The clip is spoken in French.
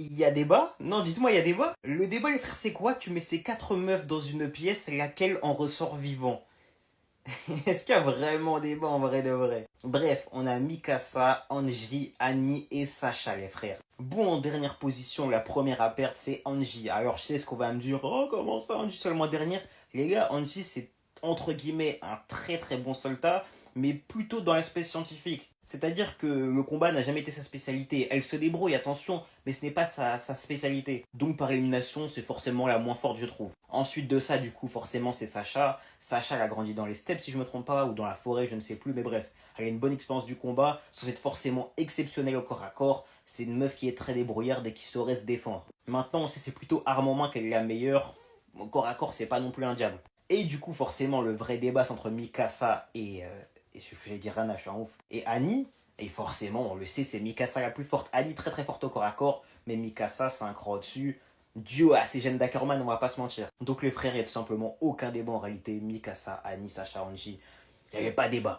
Il y a débat? Non, dites-moi, il y a débat? Le débat, les frères, c'est quoi? Tu mets ces quatre meufs dans une pièce, laquelle en ressort vivant? Est-ce qu'il y a vraiment débat en vrai de vrai? Bref, on a Mikasa, Anji, Annie et Sacha, les frères. Bon, en dernière position, la première à perdre, c'est Anji. Alors, je sais ce qu'on va me dire. Oh, comment ça, Anji seulement dernière? Les gars, Anji, c'est entre guillemets un très très bon soldat, mais plutôt dans l'aspect scientifique. C'est-à-dire que le combat n'a jamais été sa spécialité. Elle se débrouille, attention, mais ce n'est pas sa spécialité. Donc par élimination, c'est forcément la moins forte, je trouve. Ensuite de ça, du coup, forcément, c'est Sacha. Sacha, elle a grandi dans les steppes, si je me trompe pas, ou dans la forêt, je ne sais plus, mais bref. Elle a une bonne expérience du combat, sans être forcément exceptionnelle au corps à corps. C'est une meuf qui est très débrouillarde et qui saurait se défendre. Maintenant, on sait c'est plutôt armement qu'elle est la meilleure. Au corps à corps, c'est pas non plus un diable. Et du coup, forcément, le vrai débat, c'est entre Mikasa et je vais dire Rana, je suis un ouf. Et Annie, et forcément, on le sait, c'est Mikasa la plus forte. Annie, très très forte au corps à corps, mais Mikasa, c'est un cran au-dessus. Dieu à ces gènes d'Ackerman, on va pas se mentir. Donc les frères, il n'y a tout simplement aucun débat en réalité. Mikasa, Annie, Sacha, Anji, il n'y avait pas débat.